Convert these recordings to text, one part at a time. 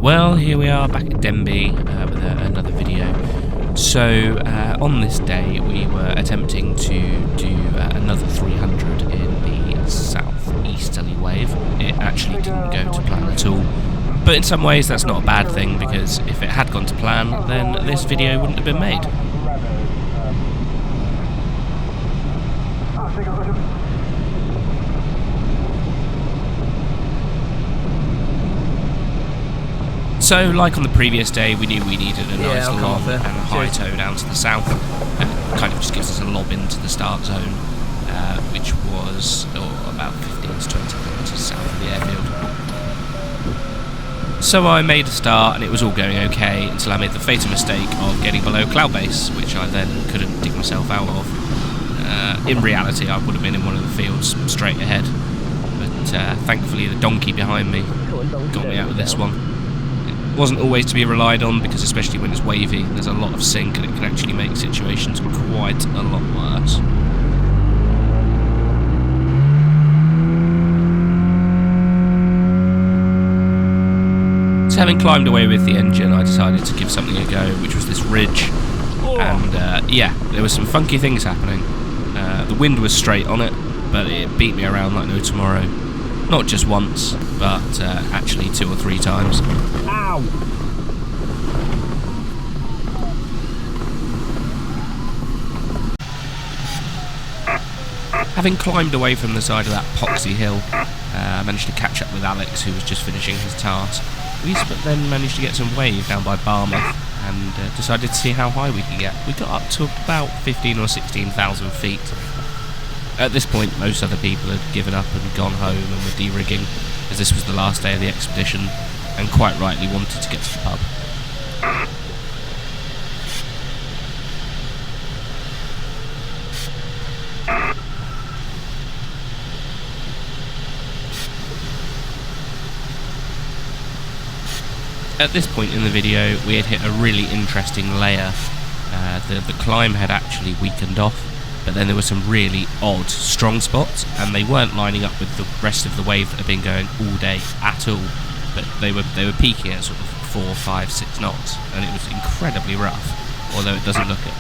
Well, here we are back at Denbigh with another video. So, on this day we were attempting to do another 300 in the southeasterly wave. It actually didn't go to plan at all. But in some ways that's not a bad thing, because if it had gone to plan, then this video wouldn't have been made. So, like on the previous day, we knew we needed a nice long and high toe down to the south. Kind of just gives us a lob into the start zone, which was about 15 to 20 kilometres south of the airfield. So I made a start, and it was all going okay until I made the fatal mistake of getting below cloud base, which I then couldn't dig myself out of. In reality, I would have been in one of the fields straight ahead, but thankfully the donkey behind me got me out of this one. Wasn't always to be relied on, because especially when it's wavy, there's a lot of sink and it can actually make situations quite a lot worse. So having climbed away with the engine, I decided to give something a go, which was this ridge. And yeah, there were some funky things happening. The wind was straight on it, but it beat me around like no tomorrow. Not just once, but actually 2 or 3 times. Ow! Having climbed away from the side of that poxy hill, I managed to catch up with Alex, who was just finishing his task. We then managed to get some wave down by Barmouth, and decided to see how high we could get. We got up to about 15 or 16,000 feet. At this point, most other people had given up and gone home and were de-rigging, as this was the last day of the expedition, and quite rightly wanted to get to the pub. At this point in the video, we had hit a really interesting layer. The climb had actually weakened off, but then there were some really odd strong spots, and they weren't lining up with the rest of the wave that had been going all day at all. But they were peaking at sort of 4, 5, 6 knots, and it was incredibly rough, although it doesn't look it.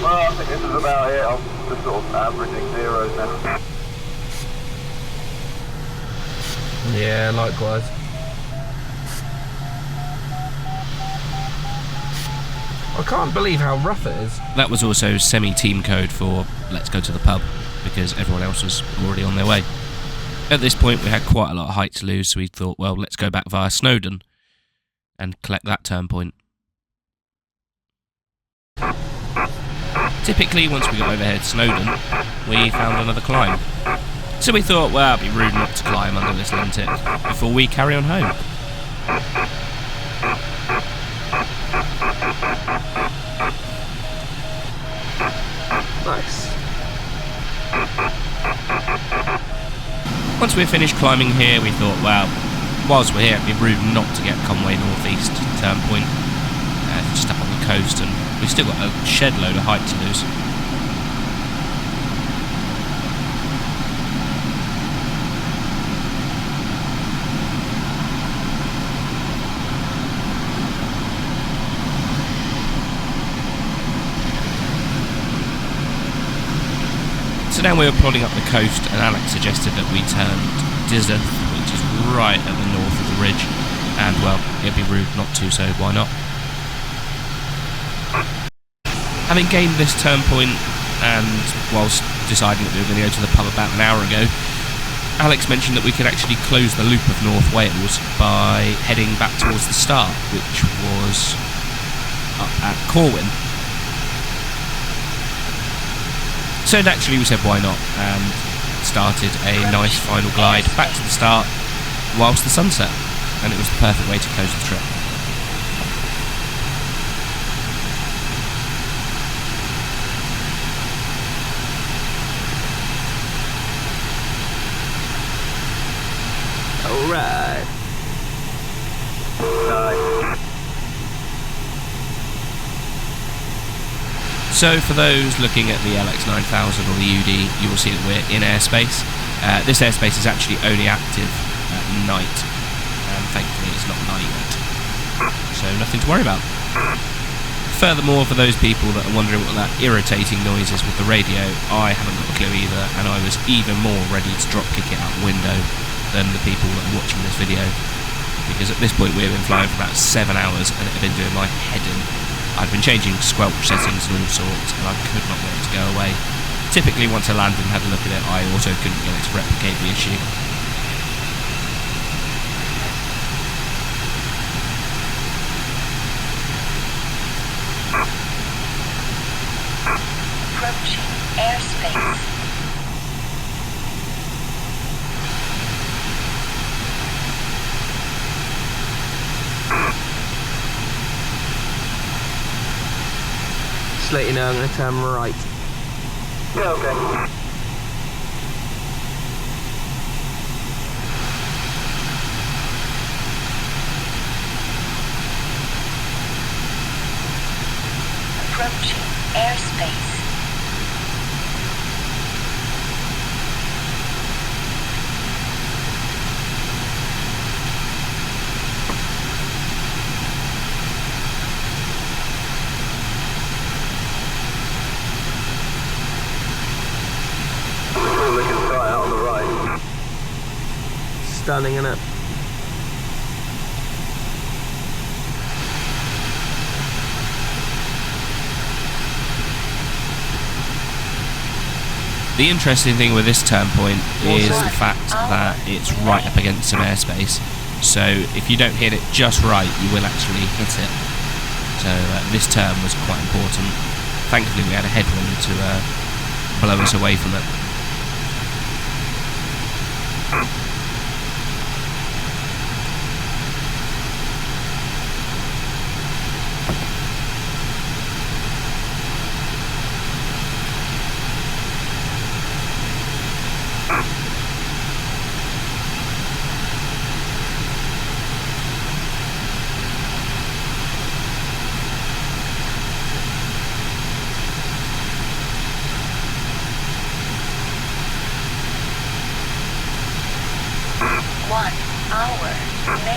Well, I think this is about it. I'm just sort of averaging zeros now. Yeah, likewise. I can't believe how rough it is. That was also semi-team code for let's go to the pub, because everyone else was already on their way. At this point we had quite a lot of height to lose, so we thought, well, let's go back via Snowden and collect that turn point. Typically, once we got overhead Snowden, we found another climb. So we thought, well, it'd be rude not to climb under this lentic before we carry on home. Nice. Once we finished climbing here, we thought, well, whilst we're here, it'd be rude not to get Conway Northeast turn point, just up on the coast, and we've still got a shed load of height to lose. So now we were plodding up the coast, and Alex suggested that we turned Dizzer, which is right at the north of the ridge, and well, it'd be rude not to, so why not? Having gained this turn point, and whilst deciding that we were going to go to the pub about an hour ago, Alex mentioned that we could actually close the loop of North Wales by heading back towards the start, which was up at Corwin. So naturally we said why not, and started a nice final glide back to the start whilst the sun set, and it was the perfect way to close the trip. Alright. Nice. So for those looking at the LX9000 or the UD, you will see that we're in airspace. This airspace is actually only active at night, and thankfully it's not night yet, so nothing to worry about. Furthermore, for those people that are wondering what that irritating noise is with the radio, I haven't got a clue either, and I was even more ready to drop kick it out the window than the people that are watching this video, because at this point we've been flying for about 7 hours and it had been doing my head in. I'd been changing squelch settings and all sorts, and I could not get it to go away. Typically, once I landed and had a look at it, I also couldn't get it to replicate the issue. Approaching airspace. Just let you know I'm going to turn right. Yeah, okay. Approaching airspace. Cool looking sky out on the right. Stunning, innit? The interesting thing with this turn point is the fact that it's right up against some airspace, so if you don't hit it just right, you will actually hit it. So this turn was quite important. Thankfully we had a headwind to blow us away from it.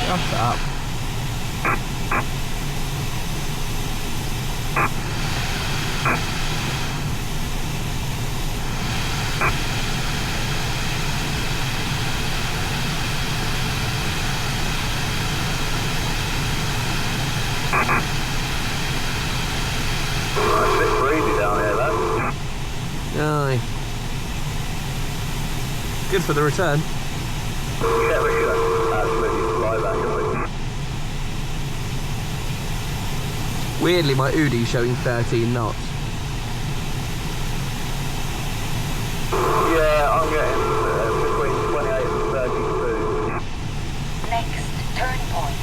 Shut up. It's a bit breezy down here, lad. Aye. Good for the return. Yeah, we should absolutely fly back, don't we? Weirdly, my Udi's showing 13 knots. Yeah, I'm getting between 28 and 32. Next turn point.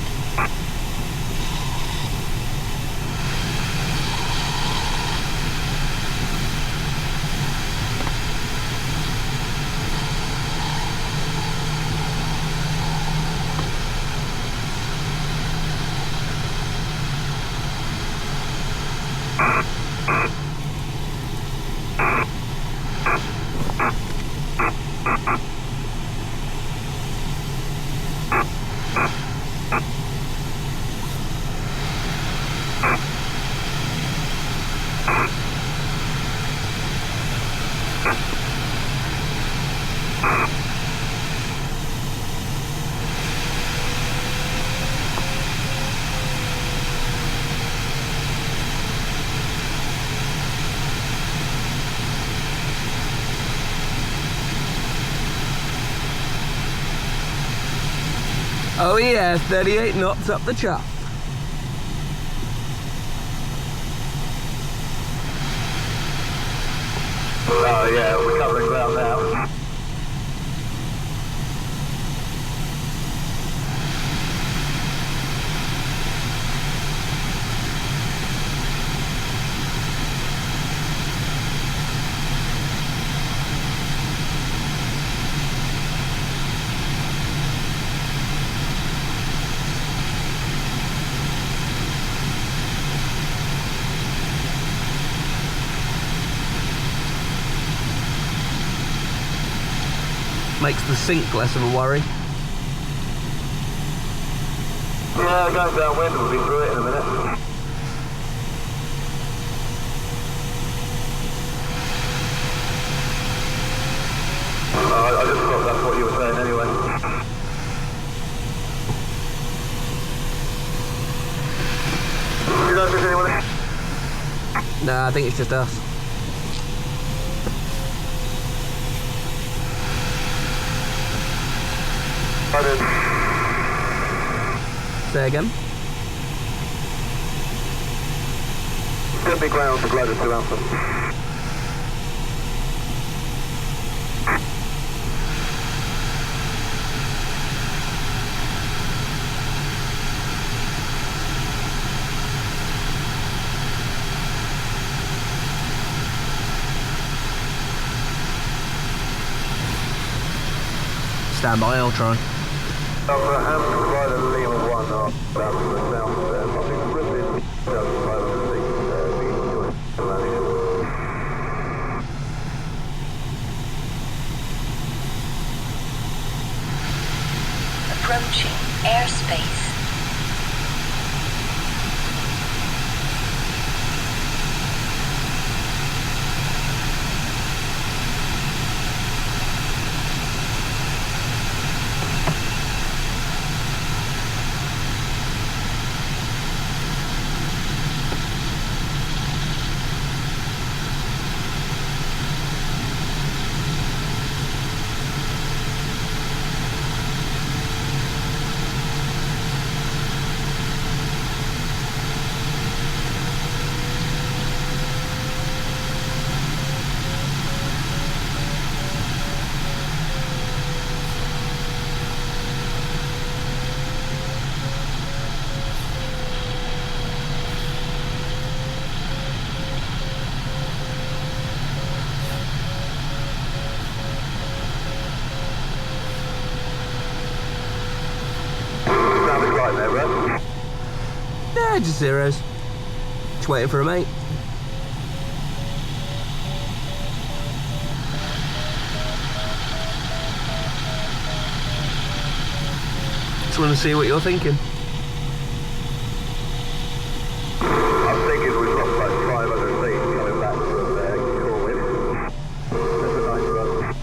Oh yeah, 38 knots up the chop. Oh yeah, we're covering ground now. Makes the sink less of a worry. Yeah, going downwind, we'll be through it in a minute. I just thought that's what you were saying anyway. You know if there's anyone? Nah, I think it's just us. Pardon. Say again? Denbigh ground to glider to Alpha. Stand by, I'll try. Alpha and glider Lima 1 are down to the south there. I think the risk is 2,500 feet. Approaching airspace. Yeah, just zeros. Just waiting for a mate. Just want to see what you're thinking. I'm thinking we've got like 500 feet coming back from there. Cool with it. That's a nice run.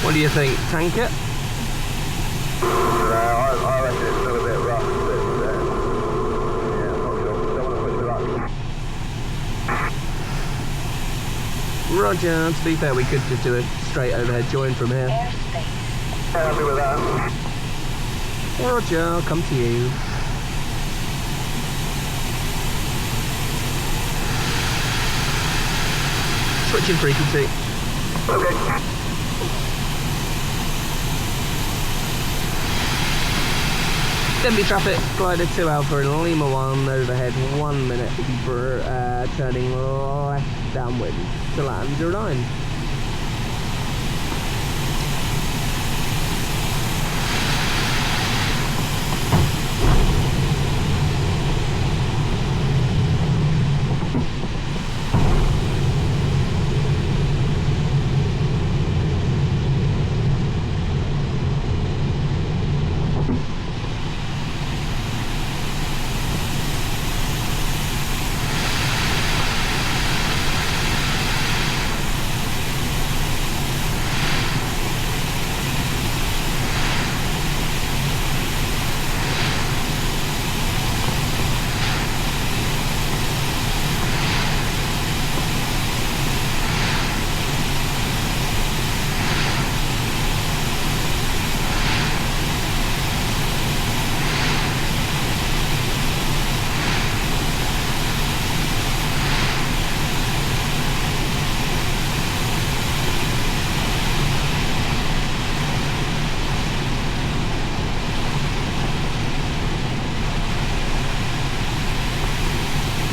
What do you think? Tank it? I reckon it's still a bit rough, but yeah, I'm not sure. Don't want to push the luck. Roger. To be fair, we could just do a straight overhead join from here. Airspace. Happy with that. Roger, I'll come to you. Switching frequency. Okay. Denbigh traffic, glider 2 Alpha and Lima 1 overhead 1 minute, turning left downwind to land 09.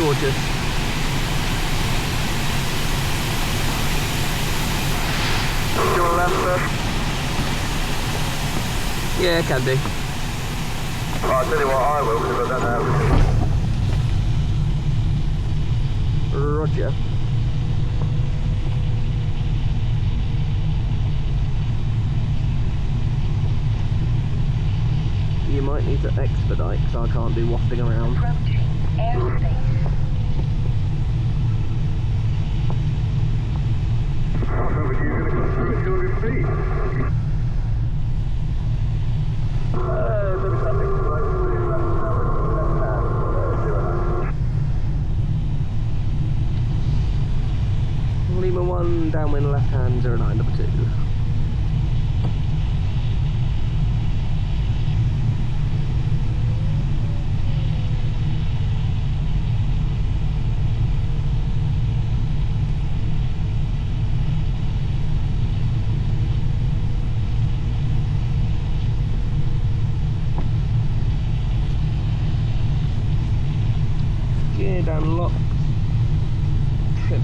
Gorgeous. Do you want to land first? Yeah, can do. Oh, I'll tell you what, I will, because I don't know how to do it. Roger. You might need to expedite because I can't do wafting around. Approaching airspace. I remember you were going to come through at 200 feet. There's nothing to like to do. Lima 1, downwind left hand, 09, number 2. Gear down lock. Trips.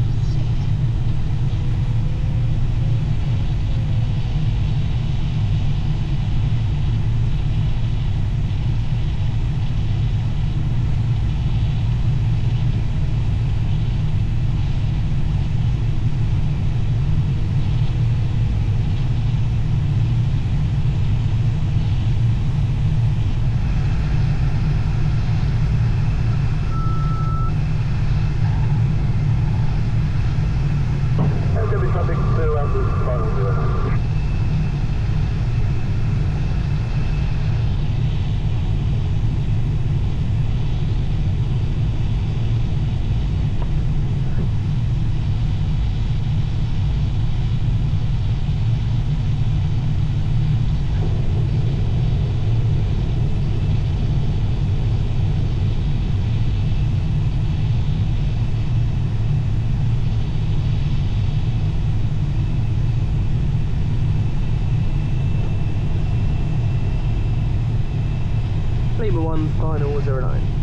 Lima 1, final 09.